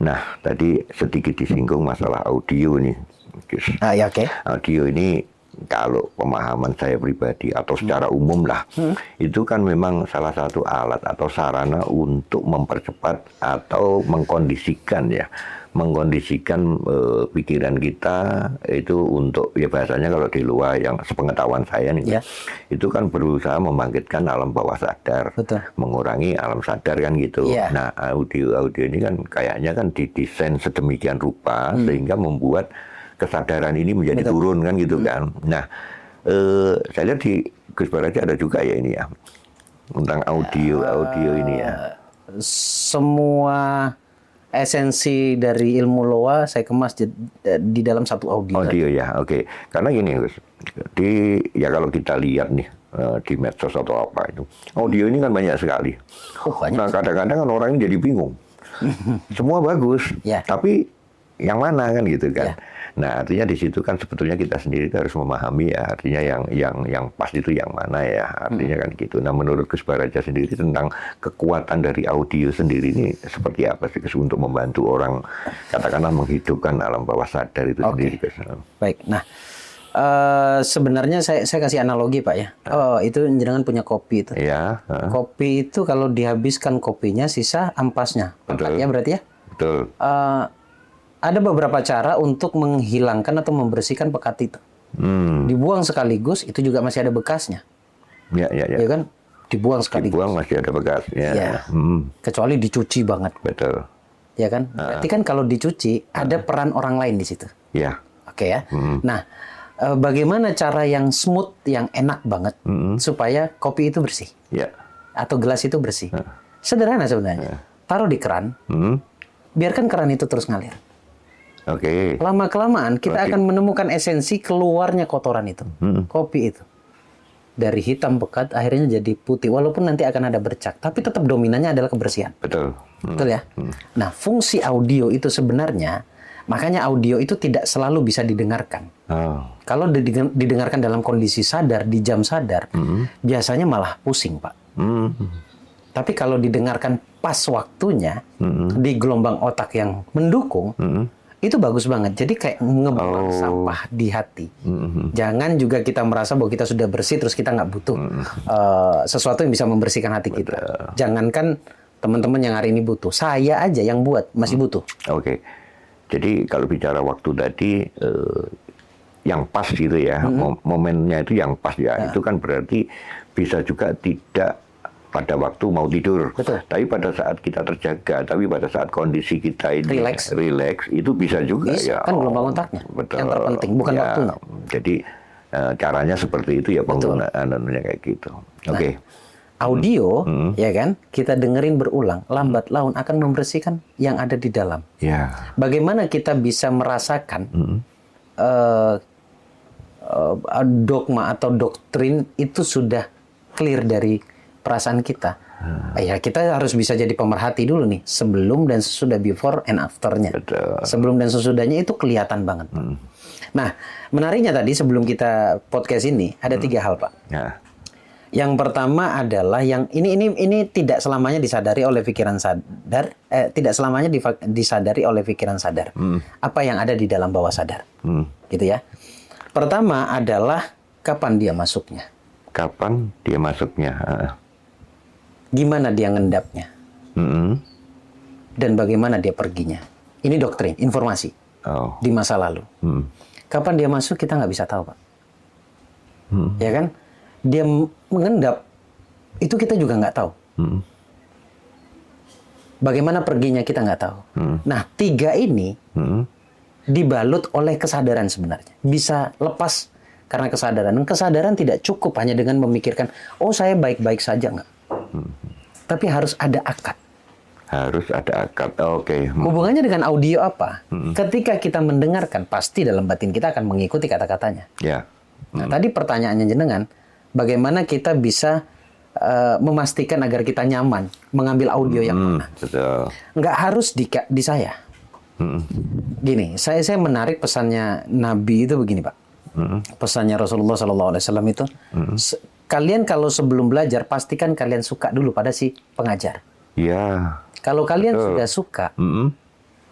Nah, tadi sedikit disinggung masalah audio nih, Gus. Ya, oke. Audio ini kalau pemahaman saya pribadi atau secara umum lah, itu kan memang salah satu alat atau sarana untuk mempercepat atau mengkondisikan pikiran kita itu untuk, ya bahasanya kalau di luar yang sepengetahuan saya nih, itu kan berusaha membangkitkan alam bawah sadar, Betul. mengurangi alam sadar kan gitu. Nah, audio ini kan kayaknya kan didesain sedemikian rupa sehingga membuat kesadaran ini menjadi turun kan gitu kan. Nah, saya lihat di Gus Baraja ada juga ya ini ya tentang audio ini ya. Semua esensi dari ilmu loa saya kemas di dalam satu audio. Audio ya, oke. Karena gini Gus, kalau kita lihat nih di medsos atau apa itu, audio ini kan banyak sekali. Banyak. Nah, kadang-kadang kan orang ini jadi bingung. Semua bagus, tapi yang mana kan gitu kan. Nah, artinya di situ kan sebetulnya kita sendiri harus memahami ya, artinya yang pas itu yang mana ya, artinya kan gitu. Nah, menurut Gus Baraja sendiri tentang kekuatan dari audio sendiri ini seperti apa sih Gus untuk membantu orang katakanlah menghidupkan alam bawah sadar itu sendiri Gus? Baik. Nah, sebenarnya saya kasih analogi Pak ya. Itu jenengan punya kopi itu. Ya. Kopi itu kalau dihabiskan kopinya sisa ampasnya. Pekatnya berarti ya? Betul. Ada beberapa cara untuk menghilangkan atau membersihkan pekat itu. Dibuang sekaligus, itu juga masih ada bekasnya. Ya kan? Dibuang sekaligus. Dibuang masih ada bekasnya. Ya. Kecuali dicuci banget. Betul. Ya kan? Berarti kan kalau dicuci, ada peran orang lain di situ. Ya. Oke ya. Nah, bagaimana cara yang smooth, yang enak banget, supaya kopi itu bersih? Ya. Atau gelas itu bersih? Sederhana sebenarnya. Taruh di keran, biarkan keran itu terus ngalir. Oke. Lama-kelamaan kita akan menemukan esensi keluarnya kotoran itu, kopi itu. Dari hitam pekat akhirnya jadi putih, walaupun nanti akan ada bercak, tapi tetap dominannya adalah kebersihan. Betul. Betul ya? Nah, fungsi audio itu sebenarnya, makanya audio itu tidak selalu bisa didengarkan. Kalau didengarkan dalam kondisi sadar, di jam sadar, biasanya malah pusing, Pak. Tapi kalau didengarkan pas waktunya, di gelombang otak yang mendukung, itu bagus banget. Jadi kayak ngebuang sampah di hati. Jangan juga kita merasa bahwa kita sudah bersih terus kita nggak butuh sesuatu yang bisa membersihkan hati kita. Jangankan teman-teman yang hari ini butuh, saya aja yang buat masih butuh. Oke. Jadi kalau bicara waktu tadi yang pas gitu ya, momennya itu yang pas ya. Itu kan berarti bisa juga tidak pada waktu mau tidur. Betul. Tapi pada saat kita terjaga, tapi pada saat kondisi kita ini relax itu bisa juga ya. Kan gelombang otaknya. Betul. Yang terpenting bukan waktunya. Jadi caranya seperti itu ya, penggunaannya kayak gitu. Oke. Audio ya kan, kita dengerin berulang, lambat laun akan membersihkan yang ada di dalam. Ya. Bagaimana kita bisa merasakan dogma atau doktrin itu sudah clear dari perasaan kita. Ya, kita harus bisa jadi pemerhati dulu nih, sebelum dan sesudah, before and after-nya. Betul. Sebelum dan sesudahnya itu kelihatan banget, Pak. Nah, menariknya tadi sebelum kita podcast ini ada 3 hal, Pak. Ya. Yang pertama adalah yang ini tidak selamanya disadari oleh pikiran sadar, tidak selamanya disadari oleh pikiran sadar. Apa yang ada di dalam bawah sadar. Gitu ya. Pertama adalah kapan dia masuknya. Kapan dia masuknya? Gimana dia ngendapnya, dan bagaimana dia perginya. Ini doktrin, informasi di masa lalu. Kapan dia masuk kita nggak bisa tahu, Pak. Ya kan? Dia mengendap, itu kita juga nggak tahu. Bagaimana perginya kita nggak tahu. Nah, 3 ini dibalut oleh kesadaran sebenarnya. Bisa lepas karena kesadaran. Dan kesadaran tidak cukup hanya dengan memikirkan, oh saya baik-baik saja, nggak. Tapi harus ada akad. Harus ada akad. Oke. Hubungannya dengan audio apa? Ketika kita mendengarkan, pasti dalam batin kita akan mengikuti kata-katanya. Ya. Nah, tadi pertanyaannya jenengan, bagaimana kita bisa memastikan agar kita nyaman mengambil audio yang mana? Betul. Nggak harus di saya. Gini, saya menarik pesannya Nabi itu begini, Pak. Pesannya Rasulullah SAW itu, kalian kalau sebelum belajar pastikan kalian suka dulu pada si pengajar. Ya. Kalau kalian sudah suka,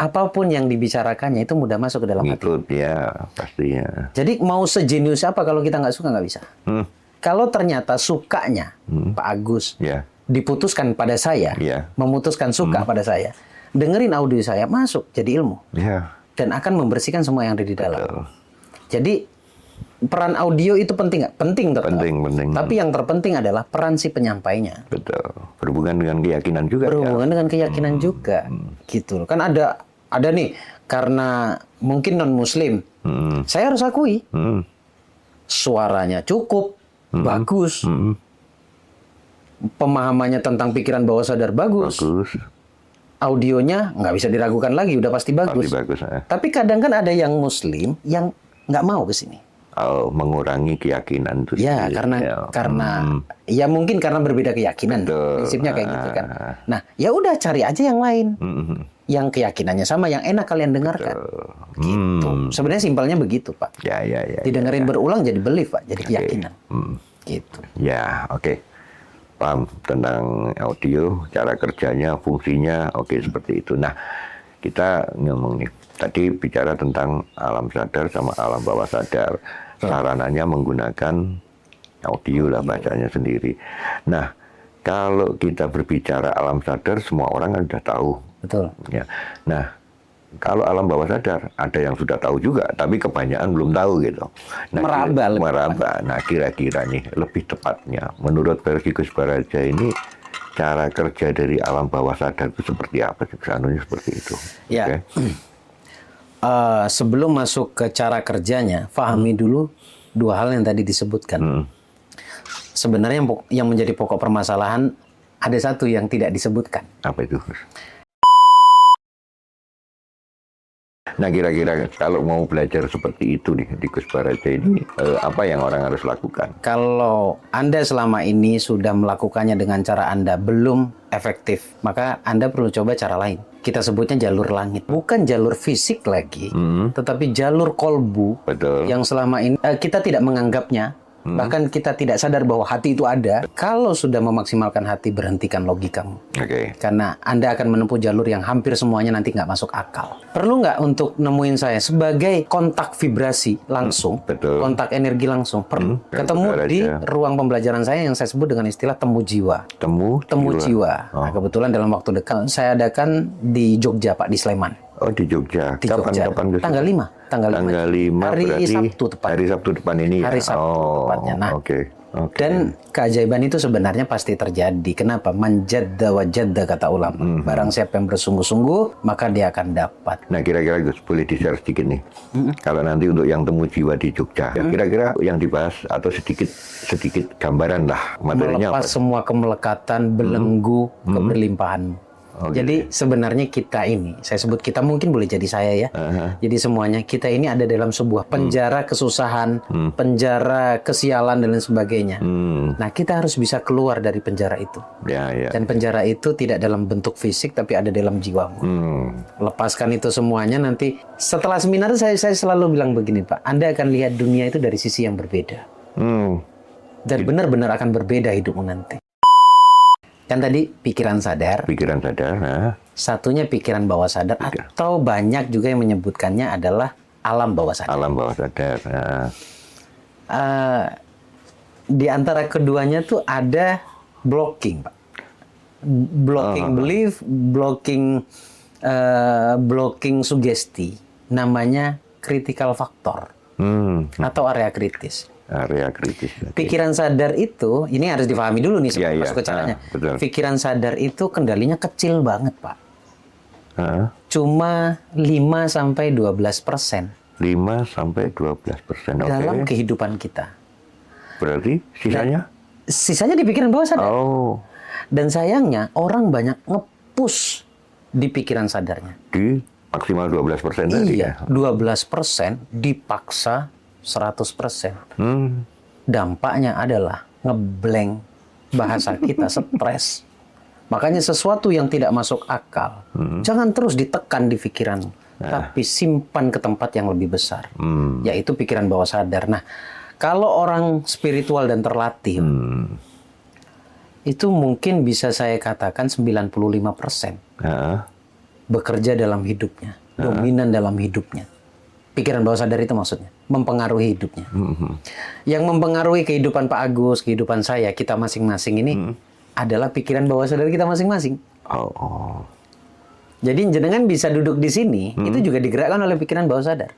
apapun yang dibicarakannya itu mudah masuk ke dalam hati. Ngikut ya, pastinya. Jadi mau sejenius apa kalau kita nggak suka nggak bisa. Kalau ternyata sukanya Pak Agus diputuskan pada saya, memutuskan suka pada saya, dengerin audio saya masuk jadi ilmu, dan akan membersihkan semua yang ada di dalam. Betul. Jadi peran audio itu penting nggak? Penting tetap. Penting. Tapi yang terpenting adalah peran si penyampainya. Betul. Berhubungan dengan keyakinan juga. Berhubungan dengan keyakinan juga, gitu loh. Kan ada nih karena mungkin non Muslim, saya harus akui suaranya cukup bagus, pemahamannya tentang pikiran bawah sadar bagus. Audionya nggak bisa diragukan lagi, udah pasti bagus. Tapi kadang kan ada yang Muslim yang nggak mau ke sini. Mengurangi keyakinan itu. Ya, karena ya mungkin karena berbeda keyakinan. Prinsipnya kayak gitu kan. Nah, ya udah cari aja yang lain. Yang keyakinannya sama, yang enak kalian dengarkan. Gitu. Sebenarnya simpelnya begitu, Pak. Ya. Didengerin berulang jadi belief, Pak, jadi keyakinan. Gitu. Ya, oke. Paham tentang audio, cara kerjanya, fungsinya, seperti itu. Nah, kita ngomong nih, tadi bicara tentang alam sadar sama alam bawah sadar. Sarananya menggunakan audio lah bacanya sendiri. Nah, kalau kita berbicara alam sadar, semua orang kan sudah tahu. Betul. Ya. Nah, kalau alam bawah sadar, ada yang sudah tahu juga, tapi kebanyakan belum tahu gitu. Nah, meraba. Nah, kira-kira nih, lebih tepatnya, menurut versi Gus Baraja ini, cara kerja dari alam bawah sadar itu seperti apa sih? Kesanunya seperti itu. Ya. Sebelum masuk ke cara kerjanya, pahami dulu dua hal yang tadi disebutkan. Sebenarnya yang menjadi pokok permasalahan ada satu yang tidak disebutkan. Apa itu? Nah, kira-kira kalau mau belajar seperti itu di Gus Baraja ini, apa yang orang harus lakukan? Kalau Anda selama ini sudah melakukannya dengan cara Anda belum efektif, maka Anda perlu coba cara lain. Kita sebutnya jalur langit. Bukan jalur fisik lagi, tetapi jalur kolbu. Betul. Yang selama ini kita tidak menganggapnya. Bahkan kita tidak sadar bahwa hati itu ada. Kalau sudah memaksimalkan hati, berhentikan logikamu. Karena Anda akan menempuh jalur yang hampir semuanya nanti nggak masuk akal. Perlu nggak untuk nemuin saya sebagai kontak vibrasi langsung, kontak energi langsung. Ketemu di ruang pembelajaran saya yang saya sebut dengan istilah temu jiwa. Temu jiwa. Nah, kebetulan dalam waktu dekat saya adakan di Jogja, Pak, di Sleman. Di Jogja. Kapan? Tanggal 5. Tanggal 5 hari Sabtu tepat. Hari Sabtu depan ini ya? Hari Sabtu tepatnya. Nah, dan keajaiban itu sebenarnya pasti terjadi. Kenapa? Manjadda wajadda kata ulama. Barang siapa yang bersungguh-sungguh, maka dia akan dapat. Nah, kira-kira Gus boleh di-share sedikit nih. Kalau nanti untuk yang temu jiwa di Jogja, kira-kira yang dibahas atau sedikit gambaran lah materinya. Melepas semua kemelekatan, belenggu, keberlimpahan. Jadi sebenarnya kita ini, saya sebut kita, mungkin boleh jadi saya ya. Jadi semuanya kita ini ada dalam sebuah penjara kesusahan, penjara kesialan dan lain sebagainya. Nah, kita harus bisa keluar dari penjara itu. Dan penjara itu tidak dalam bentuk fisik, tapi ada dalam jiwamu. Lepaskan itu semuanya, nanti setelah seminar saya selalu bilang begini, Pak. Anda akan lihat dunia itu dari sisi yang berbeda. Dan benar-benar akan berbeda hidupmu nanti. Kan tadi pikiran sadar. Nah. Satunya pikiran bawah sadar, atau banyak juga yang menyebutkannya adalah alam bawah sadar. Alam bawah sadar. Nah. Di antara keduanya tuh ada blocking, Pak. Blocking belief, blocking sugesti. Namanya critical factor. Atau area kritis. Area kritis. Pikiran sadar itu, ini harus dipahami dulu nih sebelum masuk ke caranya. Pikiran sadar itu kendalinya kecil banget, Pak. Cuma 5-12%. 5-12%. Dalam kehidupan kita. Berarti sisanya? Sisanya di pikiran bawah sadar. Dan sayangnya orang banyak nge-push di pikiran sadarnya. Di maksimal 12% tadi ya? 12% dipaksa 100%. Dampaknya adalah ngeblank bahasa kita, stres. Makanya sesuatu yang tidak masuk akal, jangan terus ditekan di pikiran, tapi simpan ke tempat yang lebih besar, yaitu pikiran bawah sadar. Nah, kalau orang spiritual dan terlatih, itu mungkin bisa saya katakan 95%. bekerja dalam hidupnya, dominan dalam hidupnya. Pikiran bawah sadar itu maksudnya mempengaruhi hidupnya. Yang mempengaruhi kehidupan Pak Agus, kehidupan saya, kita masing-masing ini adalah pikiran bawah sadar kita masing-masing. Jadi jenengan bisa duduk di sini, itu juga digerakkan oleh pikiran bawah sadar.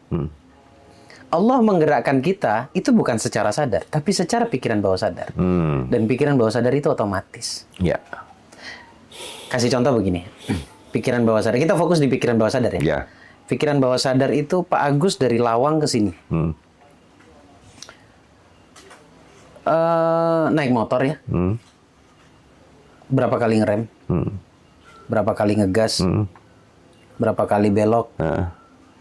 Allah menggerakkan kita itu bukan secara sadar, tapi secara pikiran bawah sadar. Dan pikiran bawah sadar itu otomatis. Ya. Kasih contoh begini, pikiran bawah sadar. Kita fokus di pikiran bawah sadar ya. Ya. Pikiran bawah sadar itu Pak Agus dari Lawang ke sini. Naik motor ya. Berapa kali ngerem? Berapa kali ngegas? Berapa kali belok?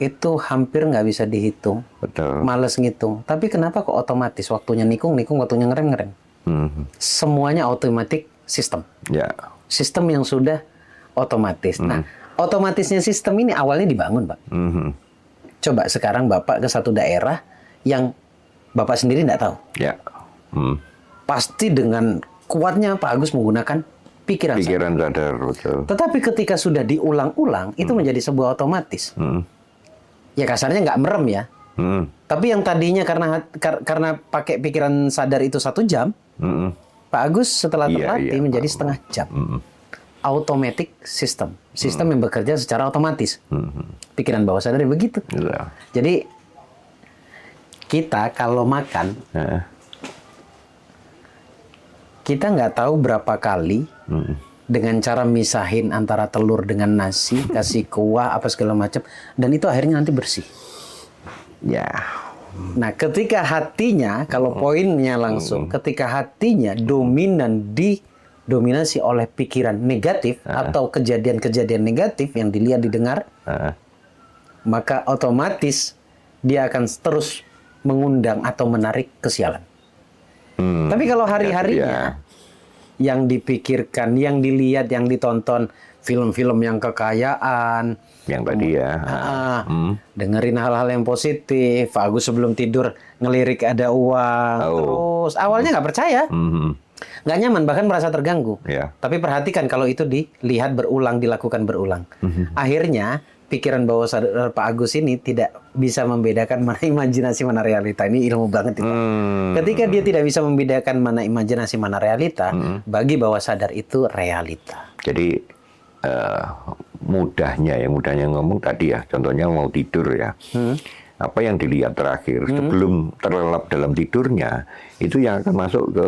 Itu hampir nggak bisa dihitung. Betul. Males ngitung. Tapi kenapa kok otomatis? Waktunya nikung, waktunya ngerem. Semuanya automatic system. Ya. Sistem yang sudah otomatis. Nah, otomatisnya sistem ini awalnya dibangun, Pak. Coba sekarang Bapak ke satu daerah yang Bapak sendiri nggak tahu. Ya. Pasti dengan kuatnya Pak Agus menggunakan pikiran sadar, betul. Tetapi ketika sudah diulang-ulang, itu menjadi sebuah otomatis. Ya kasarnya nggak merem ya. Tapi yang tadinya karena pakai pikiran sadar itu 1 jam, Pak Agus setelah terlatih menjadi setengah jam. Automatic system. Sistem yang bekerja secara otomatis. Pikiran bawah sadar begitu. Jadi kita kalau makan, kita nggak tahu berapa kali dengan cara misahin antara telur dengan nasi, kasih kuah apa segala macam, dan itu akhirnya nanti bersih. Ya. Nah, ketika hatinya, kalau poinnya langsung, ketika hatinya dominasi oleh pikiran negatif atau kejadian-kejadian negatif yang dilihat didengar, maka otomatis dia akan terus mengundang atau menarik kesialan. Tapi kalau hari-harinya yang dipikirkan, yang dilihat, yang ditonton film-film yang kekayaan, yang tadi ya, dengerin hal-hal yang positif. Pak Agus sebelum tidur ngelirik ada uang, terus awalnya nggak percaya, nggak nyaman, bahkan merasa terganggu. Tapi perhatikan kalau itu dilihat berulang, dilakukan berulang, akhirnya pikiran bawah sadar Pak Agus ini tidak bisa membedakan mana imajinasi, mana realita. Ini ilmu banget itu. Ketika dia tidak bisa membedakan mana imajinasi, mana realita, bagi bawah sadar itu realita. Jadi mudahnya ngomong tadi ya, contohnya mau tidur ya. Apa yang dilihat terakhir sebelum terlelap dalam tidurnya, itu yang akan masuk ke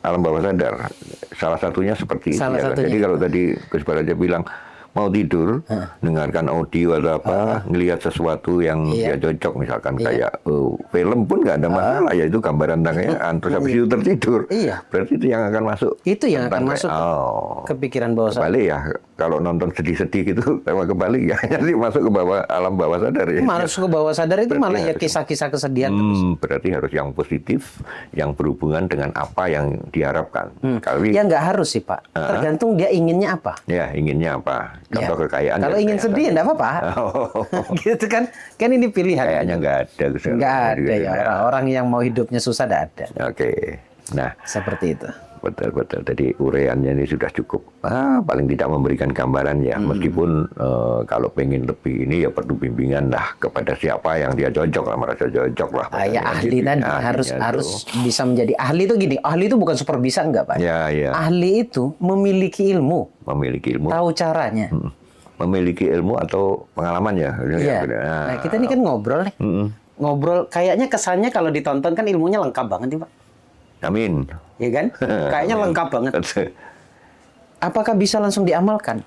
alam bawah sadar. Salah satunya seperti itu. Jadi kalau tadi Gus Baraja bilang mau tidur, dengarkan audio atau apa, ngelihat sesuatu yang dia cocok, misalkan kayak film pun nggak ada masalah, ya itu gambaran tangannya, terus habis itu tertidur. Berarti itu yang akan masuk. Itu yang akan masuk ke pikiran bawah sadar. Kebalik ya, kalau nonton sedih-sedih gitu, kebalik ya, jadi masuk ke bawah alam bawah sadar ya. Masuk ke bawah sadar itu berarti malah ya kisah-kisah kesedihan terus. Berarti harus yang positif, yang berhubungan dengan apa yang diharapkan. Ya nggak harus sih Pak, tergantung dia inginnya apa. Ya, inginnya apa. Contoh kekayaan. Kalau ingin sedih, enggak apa-apa. Gitu kan. Kan ini pilihan. Kayaknya nggak ada. Nggak ada ya. Orang yang mau hidupnya susah, enggak ada. Oke. Nah. Seperti itu. Betul. Jadi uraiannya ini sudah cukup. Paling tidak memberikan gambaran ya. Meskipun kalau pengen lebih ini ya perlu bimbingan lah kepada siapa yang dia cocok lah, merasa cocok lah. Ya ahli tadi harus bisa menjadi ahli itu gini. Ahli itu bukan super bisa enggak Pak? Ya. Ahli itu memiliki ilmu. Tahu caranya. Memiliki ilmu atau pengalaman ya. Iya. Nah kita ini kan ngobrol nih. Ngobrol kayaknya kesannya kalau ditonton kan ilmunya lengkap banget nih Pak. Amin. Iya kan? Kayaknya lengkap banget. Apakah bisa langsung diamalkan?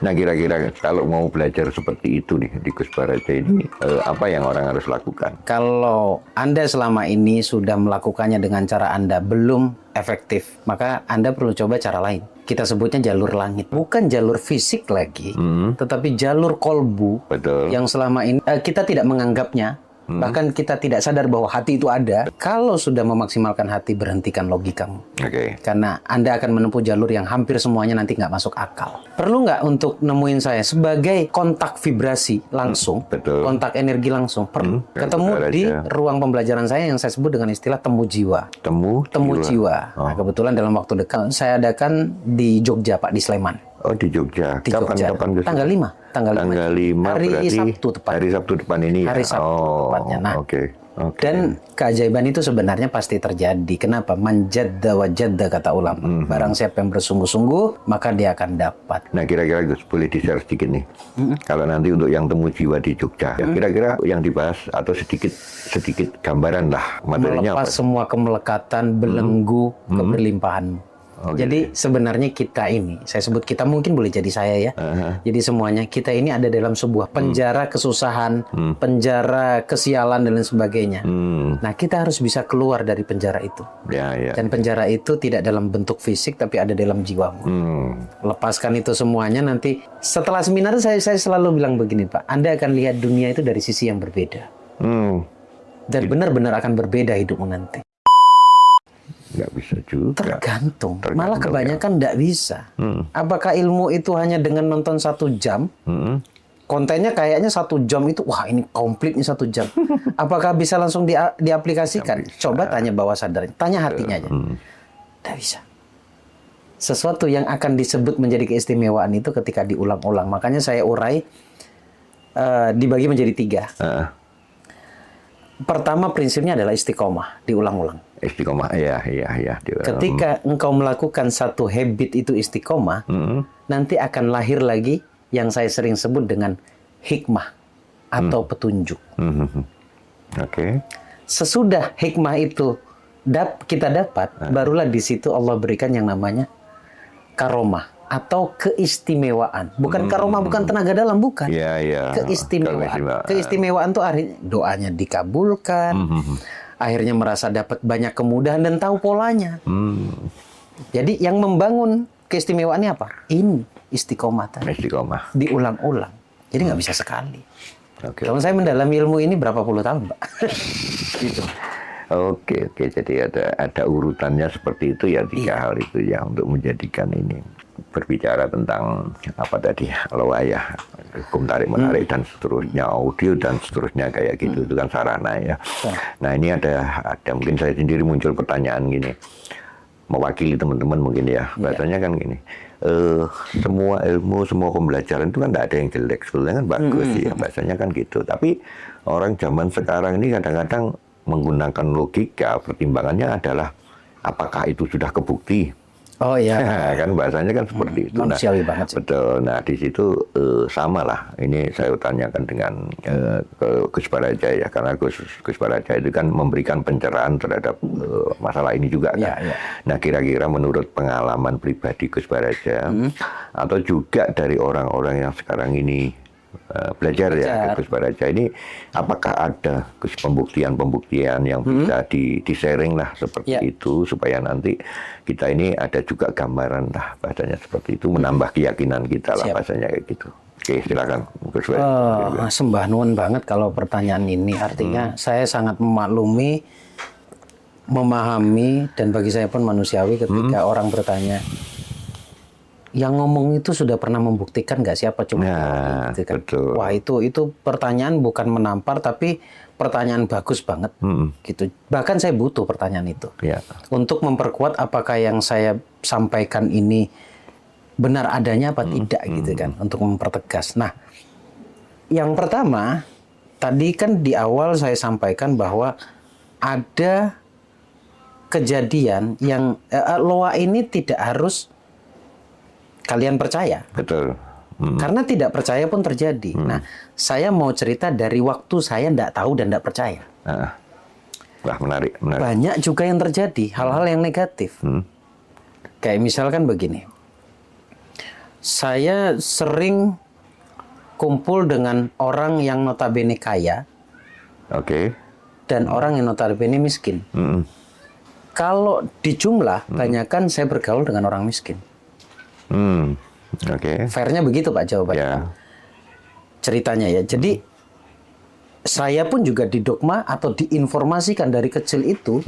Nah kira-kira kalau mau belajar seperti itu nih di Gus Baraja ini, apa yang orang harus lakukan? Kalau Anda selama ini sudah melakukannya dengan cara Anda belum efektif, maka Anda perlu coba cara lain. Kita sebutnya jalur langit. Bukan jalur fisik lagi, tetapi jalur kolbu. Betul. Yang selama ini kita tidak menganggapnya Bahkan kita tidak sadar bahwa hati itu ada. Kalau sudah memaksimalkan hati, berhentikan logikamu. Karena Anda akan menempuh jalur yang hampir semuanya nanti nggak masuk akal. Perlu nggak untuk nemuin saya sebagai kontak vibrasi langsung, kontak energi langsung? Perlu. Ketemu di ruang pembelajaran saya yang saya sebut dengan istilah temu jiwa. Temu jiwa. Nah, kebetulan dalam waktu dekat saya adakan di Jogja, Pak, di Sleman. Oh, di Jogja. Kapan? Tanggal 5. Tanggal 5 hari Sabtu tepat. Hari Sabtu depan ini. Hari Sabtu tepatnya. Nah, Oke. Dan keajaiban itu sebenarnya pasti terjadi. Kenapa? Man jadda wa jadda, kata ulama. Barang siapa yang bersungguh-sungguh, maka dia akan dapat. Nah, kira-kira Gus boleh di-share sedikit nih. Kalau nanti untuk yang temu jiwa di Jogja, kira-kira yang dibahas atau sedikit gambaran lah materinya. Melepas semua kemelekatan, belenggu, keberlimpahanmu. Jadi sebenarnya kita ini, saya sebut kita, mungkin boleh jadi saya ya. Jadi semuanya kita ini ada dalam sebuah penjara kesusahan, penjara kesialan dan lain sebagainya. Nah, kita harus bisa keluar dari penjara itu. Dan penjara itu tidak dalam bentuk fisik, tapi ada dalam jiwamu. Lepaskan itu semuanya, nanti setelah seminar saya selalu bilang begini, Pak. Anda akan lihat dunia itu dari sisi yang berbeda. Dan benar-benar akan berbeda hidupmu nanti. Nggak bisa juga. Tergantung. Malah kebanyakan nggak bisa. Apakah ilmu itu hanya dengan nonton 1 jam? Kontennya kayaknya 1 jam itu, wah ini komplitnya 1 jam. Apakah bisa langsung diaplikasikan? Coba tanya bawah sadarnya. Tanya hatinya aja. Nggak bisa. Sesuatu yang akan disebut menjadi keistimewaan itu ketika diulang-ulang. Makanya saya urai dibagi menjadi 3. Pertama, prinsipnya adalah istiqomah, diulang-ulang. Istiqomah, iya. Ketika engkau melakukan satu habit itu istiqomah, nanti akan lahir lagi yang saya sering sebut dengan hikmah atau petunjuk. Sesudah hikmah itu kita dapat, barulah di situ Allah berikan yang namanya karomah atau keistimewaan. Bukan karomah, bukan tenaga dalam, bukan. Keistimewaan. Keistimewaan itu artinya doanya dikabulkan, akhirnya merasa dapat banyak kemudahan dan tahu polanya. Jadi yang membangun keistimewaannya apa? Ini istiqomah tadi. Istiqomah. Diulang-ulang. Jadi nggak bisa sekali. Kalau saya mendalami ilmu ini berapa puluh tahun, Pak. Gitu. Oke. Jadi ada urutannya seperti itu ya, 3 hal itu ya untuk menjadikan ini. Berbicara tentang apa tadi, loa ya, hukum tarik menarik dan seterusnya, audio dan seterusnya kayak gitu, itu kan sarana ya. Nah, ini ada mungkin saya sendiri muncul pertanyaan gini, mewakili teman-teman mungkin ya, bahasanya kan gini, semua ilmu, semua pembelajaran itu kan tidak ada yang jelek, sebetulnya kan bagus ya, bahasanya kan gitu. Tapi orang zaman sekarang ini kadang-kadang menggunakan logika, pertimbangannya adalah apakah itu sudah kebukti. Oh iya, kan bahasanya kan seperti itu. Manusiawi banget sih. Betul. Nah, di situ sama lah. Ini saya tanyakan dengan ke Gus Baraja ya, karena Gus Baraja itu kan memberikan pencerahan terhadap masalah ini juga kan. Nah, kira-kira menurut pengalaman pribadi Gus Baraja atau juga dari orang-orang yang sekarang ini belajar ya Gus Baraja ini, apakah ada pembuktian yang bisa di-sharing lah seperti itu, supaya nanti kita ini ada juga gambaran lah bahasanya seperti itu, menambah keyakinan kita lah bahasanya kayak gitu. Oke, silakan Gus Baraja. Sembah nuwun banget kalau pertanyaan ini, artinya saya sangat memaklumi, memahami, dan bagi saya pun manusiawi ketika orang bertanya, yang ngomong itu sudah pernah membuktikan nggak, siapa coba? Gitu kan. Betul. Wah, itu pertanyaan bukan menampar, tapi pertanyaan bagus banget. Gitu. Bahkan saya butuh pertanyaan itu untuk memperkuat apakah yang saya sampaikan ini benar adanya apa tidak, gitu kan, untuk mempertegas. Nah, yang pertama tadi kan di awal saya sampaikan bahwa ada kejadian yang loa ini tidak harus kalian percaya. Betul. Karena tidak percaya pun terjadi. Nah, saya mau cerita dari waktu saya tidak tahu dan tidak percaya. Wah, menarik. Banyak juga yang terjadi, hal-hal yang negatif. Kayak misalkan begini. Saya sering kumpul dengan orang yang notabene kaya. Dan orang yang notabene miskin. Kalau di jumlah, banyakkan saya bergaul dengan orang miskin. Fairnya begitu Pak jawabannya. Ceritanya ya. Jadi saya pun juga didogma atau diinformasikan dari kecil itu,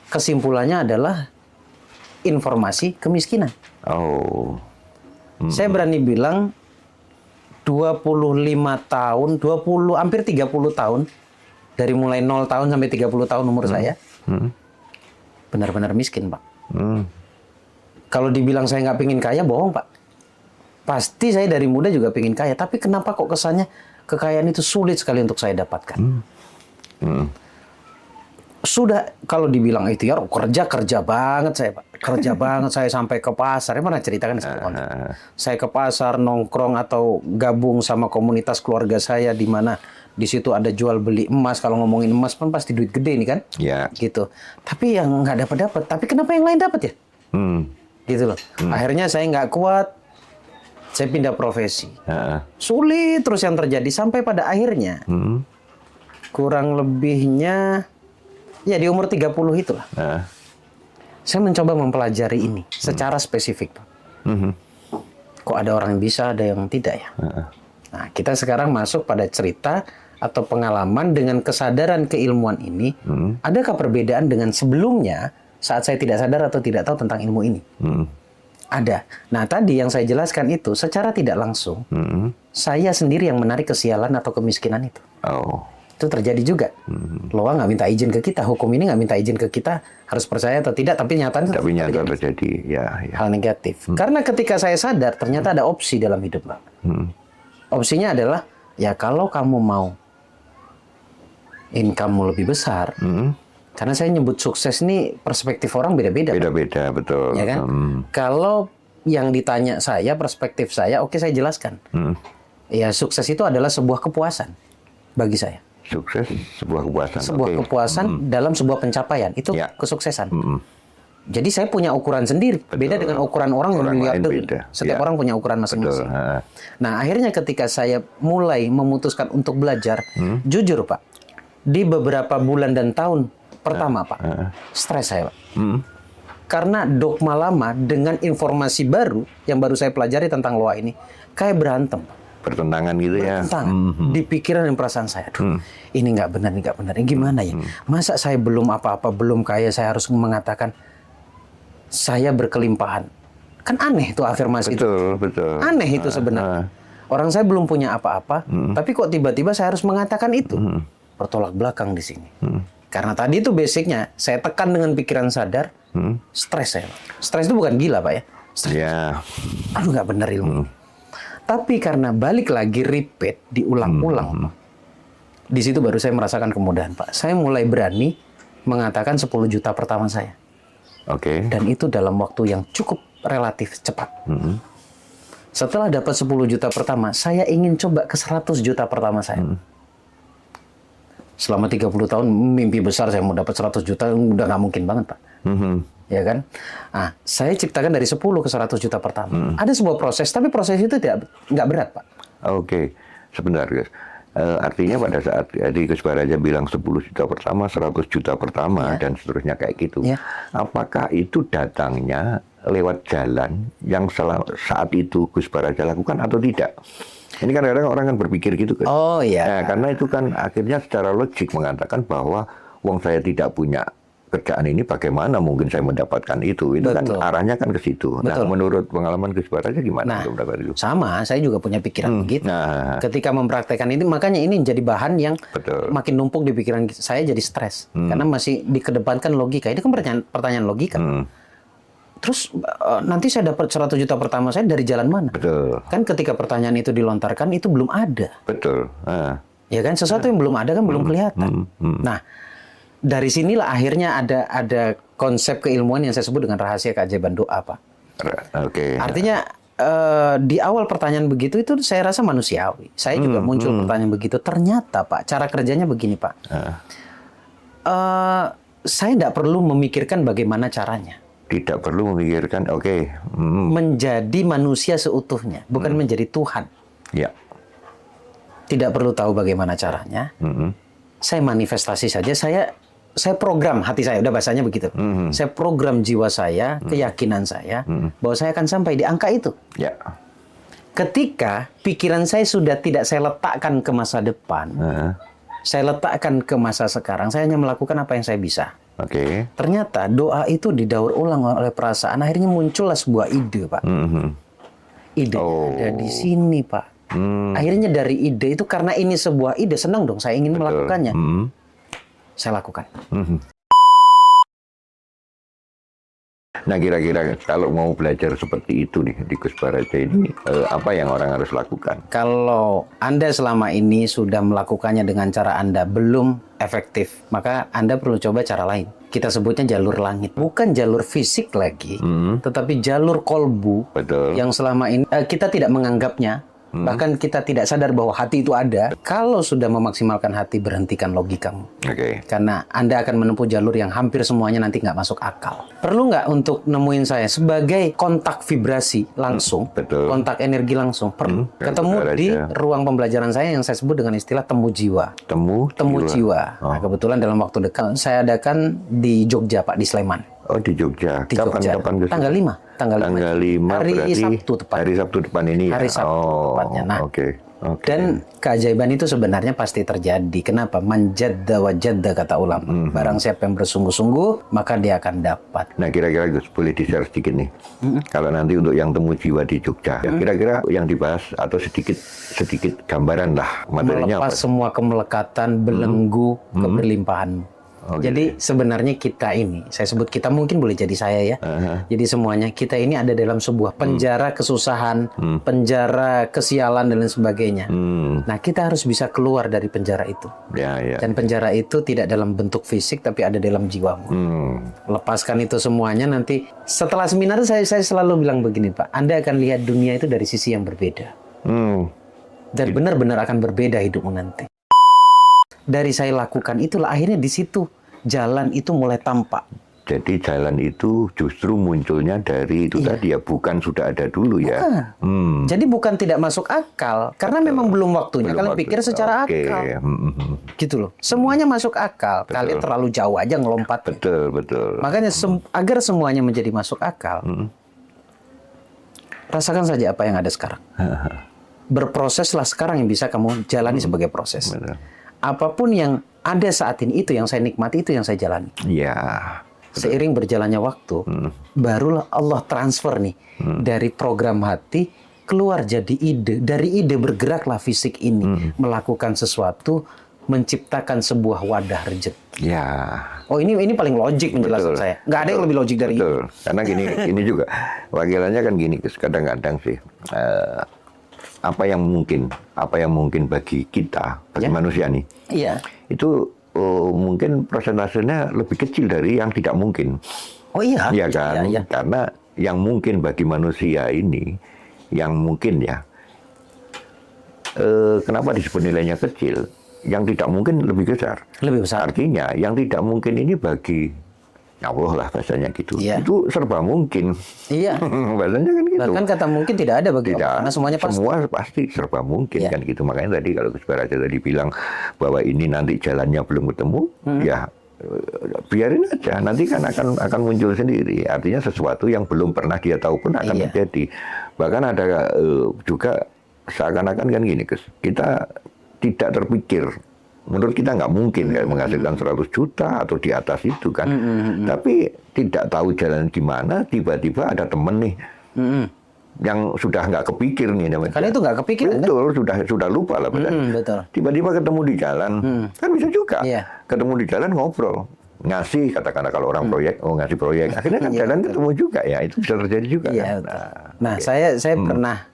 kesimpulannya adalah informasi kemiskinan. Oh. Saya berani bilang 25 tahun, hampir 30 tahun, dari mulai 0 tahun sampai 30 tahun umur saya, benar-benar miskin, Pak. Kalau dibilang saya nggak pingin kaya, bohong, Pak. Pasti saya dari muda juga pingin kaya, tapi kenapa kok kesannya kekayaan itu sulit sekali untuk saya dapatkan? Sudah, kalau dibilang ikhtiar, kerja banget saya, Pak. Kerja banget saya sampai ke pasar. Saya pernah ceritakan saya ke pasar, nongkrong atau gabung sama komunitas keluarga saya di mana di situ ada jual beli emas. Kalau ngomongin emas kan pasti duit gede nih kan? Ya. Gitu. Tapi yang nggak dapat. Tapi kenapa yang lain dapat ya? Gitu loh. Akhirnya saya nggak kuat. Saya pindah profesi. Sulit terus yang terjadi sampai pada akhirnya kurang lebihnya ya di umur 30 itulah. Saya mencoba mempelajari ini secara spesifik. Kok ada orang yang bisa, ada yang tidak ya? Nah, kita sekarang masuk pada cerita atau pengalaman dengan kesadaran keilmuan ini. Adakah perbedaan dengan sebelumnya saat saya tidak sadar atau tidak tahu tentang ilmu ini? Ada. Nah, tadi yang saya jelaskan itu secara tidak langsung, saya sendiri yang menarik kesialan atau kemiskinan itu. Itu terjadi juga. Loa nggak minta izin ke kita, hukum ini nggak minta izin ke kita, harus percaya atau tidak, tapi nyatanya terjadi. Ya. Hal negatif. Karena ketika saya sadar, ternyata ada opsi dalam hidup, Pak. Opsinya adalah, ya kalau kamu mau income lebih besar, karena saya nyebut sukses ini perspektif orang beda-beda. Beda-beda, betul. Ya kan? Kalau yang ditanya saya, perspektif saya, oke saya jelaskan. Ya sukses itu adalah sebuah kepuasan bagi saya. Sukses, sebuah kepuasan. Sebuah kepuasan dalam sebuah pencapaian. Itu kesuksesan. Jadi saya punya ukuran sendiri. Beda dengan ukuran orang yang miliarder. Setiap orang punya ukuran masing-masing. Nah, akhirnya ketika saya mulai memutuskan untuk belajar, jujur Pak, di beberapa bulan dan tahun pertama Pak, stres saya Pak. Karena dogma lama dengan informasi baru yang baru saya pelajari tentang Loa ini, kayak berantem Pak. Bertentangan gitu ya. Di pikiran dan perasaan saya. Aduh, ini nggak benar, ini nggak benar. Ini gimana ya? Masa saya belum apa-apa, belum kaya, saya harus mengatakan saya berkelimpahan. Kan aneh itu afirmasi itu. Betul. Aneh itu sebenarnya. Orang saya belum punya apa-apa, tapi kok tiba-tiba saya harus mengatakan itu. Bertolak belakang di sini. Karena tadi itu basicnya, saya tekan dengan pikiran sadar, stres saya. Stres itu bukan gila Pak ya. Stres. Aduh nggak benar ilmu. Tapi karena balik lagi repeat, diulang-ulang, di situ baru saya merasakan kemudahan, Pak. Saya mulai berani mengatakan 10 juta pertama saya. Dan itu dalam waktu yang cukup relatif cepat. Setelah dapat 10 juta pertama, saya ingin coba ke 100 juta pertama saya. Selama 30 tahun, mimpi besar saya mau dapat 100 juta, udah nggak mungkin banget, Pak. Ya kan? Nah, saya ciptakan dari 10 ke 100 juta pertama. Ada sebuah proses, tapi proses itu nggak berat, Pak. Sebentar, guys. Artinya pada saat Gus Baraja bilang 10 juta pertama, 100 juta pertama, dan seterusnya kayak gitu. Apakah itu datangnya lewat jalan yang saat itu Gus Baraja lakukan atau tidak? Ini kan kadang orang kan berpikir gitu kan. Karena itu kan akhirnya secara logik mengatakan bahwa wong saya tidak punya kerjaan ini, bagaimana mungkin saya mendapatkan itu? Itu kan arahnya kan ke situ. Nah, menurut pengalaman Gus Baraja gimana? Sama, saya juga punya pikiran begitu. Ketika mempraktekkan ini, makanya ini menjadi bahan yang makin numpuk di pikiran saya, jadi stres. Karena masih dikedepankan logika. Ini kan pertanyaan logika. Terus nanti saya dapat 100 juta pertama saya dari jalan mana? Kan ketika pertanyaan itu dilontarkan, itu belum ada. Ya kan, sesuatu yang belum ada kan belum kelihatan. Nah, dari sinilah akhirnya ada konsep keilmuan yang saya sebut dengan rahasia keajaiban doa, Pak. Artinya di awal pertanyaan begitu itu saya rasa manusiawi. Saya juga muncul pertanyaan begitu. Ternyata Pak, cara kerjanya begini Pak. Saya tidak perlu memikirkan bagaimana caranya. Tidak perlu memikirkan, menjadi manusia seutuhnya, bukan menjadi Tuhan. Tidak perlu tahu bagaimana caranya. Saya manifestasi saja. Saya program hati saya, udah bahasanya begitu. Saya program jiwa saya, keyakinan saya, bahwa saya akan sampai di angka itu. Ketika pikiran saya sudah tidak saya letakkan ke masa depan, saya letakkan ke masa sekarang, saya hanya melakukan apa yang saya bisa. Oke. Ternyata doa itu didaur ulang oleh perasaan, akhirnya muncullah sebuah ide, Pak. Ide ada di sini, Pak. Akhirnya dari ide itu, karena ini sebuah ide, senang dong, saya ingin melakukannya. Saya lakukan. Nah, kira-kira kalau mau belajar seperti itu nih di Gus Baraja ini, apa yang orang harus lakukan? Kalau Anda selama ini sudah melakukannya dengan cara Anda belum efektif, maka Anda perlu coba cara lain. Kita sebutnya jalur langit. Bukan jalur fisik lagi, tetapi jalur kolbu. Betul. Yang selama ini kita tidak menganggapnya. Bahkan kita tidak sadar bahwa hati itu ada. Kalau sudah memaksimalkan hati, berhentikan logikamu. Oke. Karena Anda akan menempuh jalur yang hampir semuanya nanti nggak masuk akal. Perlu nggak untuk nemuin saya sebagai kontak vibrasi langsung, Betul. kontak energi langsung? Perlu. Ketemu di ruang pembelajaran saya yang saya sebut dengan istilah temu jiwa. Temu Jiwa. Nah, kebetulan dalam waktu dekat saya adakan di Jogja, Pak, di Sleman. Oh, di Jogja. Di Jogja. Kapan? Tanggal 5. Tanggal 5 hari berarti Sabtu tepat. Hari Sabtu depan ini. Hari Sabtu tepatnya. Nah, oke. Dan keajaiban itu sebenarnya pasti terjadi. Kenapa? Manjadda wajadda, kata ulama. Barang siapa yang bersungguh-sungguh, maka dia akan dapat. Nah, kira-kira Gus, boleh di-share sedikit nih. Kalau nanti untuk yang temu jiwa di Jogja, kira-kira yang dibahas atau sedikit gambaran lah materinya Melepas apa? semua kemelekatan, belenggu, keberlimpahan. Jadi sebenarnya kita ini, saya sebut kita, mungkin boleh jadi saya ya. Jadi semuanya kita ini ada dalam sebuah penjara kesusahan, penjara kesialan dan lain sebagainya. Nah, kita harus bisa keluar dari penjara itu. Ya. Dan penjara itu tidak dalam bentuk fisik, tapi ada dalam jiwamu. Lepaskan itu semuanya, nanti setelah seminar saya selalu bilang begini, Pak. Anda akan lihat dunia itu dari sisi yang berbeda. Dan benar-benar akan berbeda hidupmu nanti. Dari saya lakukan itulah akhirnya di situ jalan itu mulai tampak. Jadi jalan itu justru munculnya dari itu tadi ya, bukan sudah ada dulu ya. Jadi bukan tidak masuk akal, karena memang belum waktunya. Kalian pikir secara akal, gitu loh. Semuanya masuk akal. Kalian terlalu jauh aja ngelompat. Betul. Makanya agar semuanya menjadi masuk akal, rasakan saja apa yang ada sekarang. Berproseslah sekarang yang bisa kamu jalani sebagai proses. Betul. Apapun yang ada saat ini, itu yang saya nikmati, itu yang saya jalani. Iya. Seiring berjalannya waktu, barulah Allah transfer nih dari program hati keluar jadi ide. Dari ide bergeraklah fisik ini melakukan sesuatu, menciptakan sebuah wadah rezeki. Ya. Oh, ini paling logik menjelaskan saya. Nggak ada yang lebih logik dari itu. Karena gini juga wakilannya kan gini, kadang-kadang sih. Apa yang mungkin bagi kita, bagi manusia nih, itu mungkin persentasenya lebih kecil dari yang tidak mungkin. Oh iya. Iya kan? Iya. Karena yang mungkin bagi manusia ini, yang mungkin ya, kenapa disebut nilainya kecil? Yang tidak mungkin lebih besar. Lebih besar. Artinya yang tidak mungkin ini bagi Allah lah bahasanya gitu. Iya. Itu serba mungkin. Iya. Bahasanya kan gitu. Bahkan kata mungkin tidak ada bagi Allah, karena semuanya pasti. Semua pasti serba mungkin kan gitu. Makanya tadi kalau Gus Baraja tadi bilang bahwa ini nanti jalannya belum ketemu, ya biarin aja. Nanti kan akan muncul sendiri. Artinya sesuatu yang belum pernah dia tahu pun akan terjadi. Bahkan ada juga seakan-akan kan gini, Gus. Kita tidak terpikir. Menurut kita nggak mungkin kayak menghasilkan 100 juta atau di atas itu kan. Tapi tidak tahu jalan gimana, tiba-tiba ada temen nih yang sudah nggak kepikir nih namanya. Karena itu nggak kepikir. Betul, sudah lupa lah. Betul. Tiba-tiba ketemu di jalan, kan bisa juga. Iya. Ketemu di jalan ngobrol. Ngasih, katakanlah kalau orang proyek, ngasih proyek. Akhirnya kan jalan ketemu juga ya, itu bisa terjadi juga Iya, kan. Nah, saya pernah,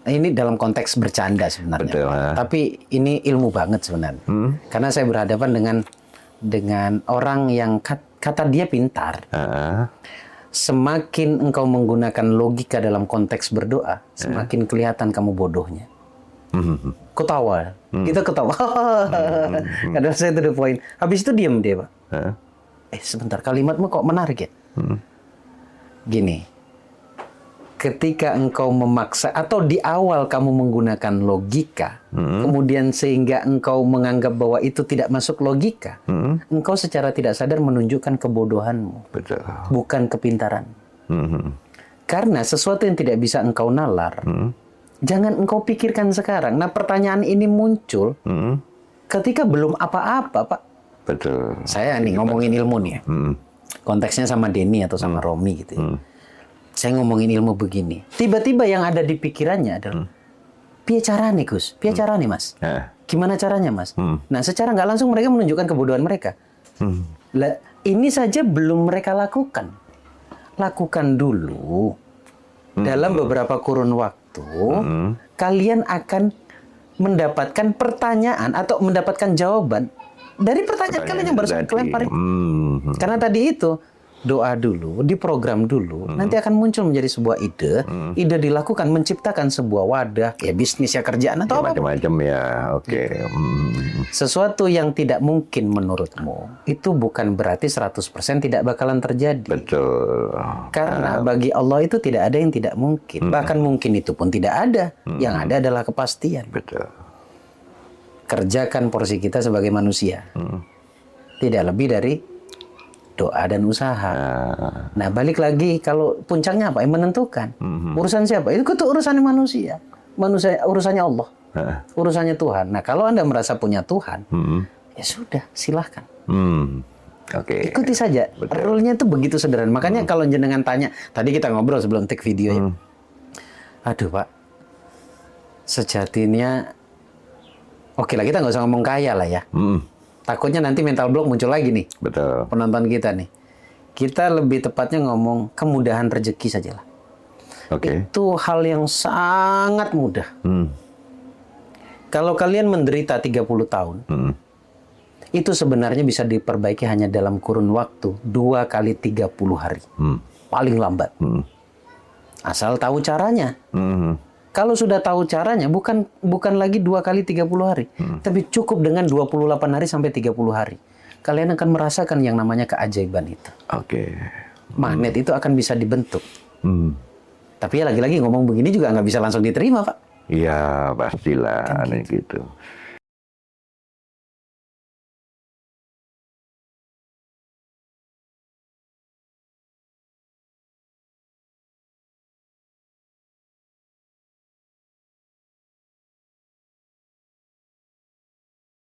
ini dalam konteks bercanda sebenarnya. Betul, tapi ini ilmu banget sebenarnya. Karena saya berhadapan dengan orang yang kata dia pintar. Semakin engkau menggunakan logika dalam konteks berdoa, semakin kelihatan kamu bodohnya. Ketawa. Kita ketawa. Kadang saya to the point. Habis itu diam dia, Pak. Sebentar, kalimatmu kok menarik ya? Gini. Ketika engkau memaksa, atau di awal kamu menggunakan logika, kemudian sehingga engkau menganggap bahwa itu tidak masuk logika, engkau secara tidak sadar menunjukkan kebodohanmu. Betul. Bukan kepintaran. Karena sesuatu yang tidak bisa engkau nalar, jangan engkau pikirkan sekarang. Nah, pertanyaan ini muncul ketika belum apa-apa, Pak. Betul. Saya nih ngomongin ilmu nih ya. Konteksnya sama Denny atau sama Romi gitu ya. Saya ngomongin ilmu begini. Tiba-tiba yang ada di pikirannya adalah, piye carane Gus? Piye carane Mas? Gimana caranya Mas? Nah, secara nggak langsung mereka menunjukkan kebodohan mereka. Lah, ini saja belum mereka lakukan. Lakukan dulu. Dalam beberapa kurun waktu, kalian akan mendapatkan pertanyaan atau mendapatkan jawaban dari pertanyaan kalian yang baru saja kalian lempar. Karena tadi itu doa dulu, diprogram dulu, nanti akan muncul menjadi sebuah ide. Ide dilakukan menciptakan sebuah wadah, ya bisnis ya kerjaan atau apa. Macam-macam ya, oke. Sesuatu yang tidak mungkin menurutmu, itu bukan berarti 100% tidak bakalan terjadi. Betul. Karena bagi Allah itu tidak ada yang tidak mungkin. Bahkan mungkin itu pun tidak ada. Yang ada adalah kepastian. Betul. Kerjakan porsi kita sebagai manusia. Tidak lebih dari doa dan usaha. Nah, balik lagi kalau puncaknya apa? Yang menentukan. Urusan siapa? Itu urusannya manusia. Urusannya Allah. Urusannya Tuhan. Nah, kalau Anda merasa punya Tuhan, ya sudah, silahkan. Oke. Ikuti saja. Rule-nya itu begitu sederhana. Makanya kalau jenengan tanya, tadi kita ngobrol sebelum take video ya. Aduh Pak, sejatinya, oke lah kita nggak usah ngomong kaya lah ya. Takutnya nanti mental block muncul lagi nih. Betul. Penonton kita nih. Kita lebih tepatnya ngomong kemudahan rezeki saja lah. Oke. Itu hal yang sangat mudah. Kalau kalian menderita 30 tahun, itu sebenarnya bisa diperbaiki hanya dalam kurun waktu 2 kali 30 hari. Paling lambat. Asal tahu caranya. Kalau sudah tahu caranya, bukan lagi 2 kali 30 hari. Tapi cukup dengan 28 hari sampai 30 hari. Kalian akan merasakan yang namanya keajaiban itu. Oke. Magnet itu akan bisa dibentuk. Tapi ya lagi-lagi ngomong begini juga nggak bisa langsung diterima, Pak. Iya, pastilah. Gitu.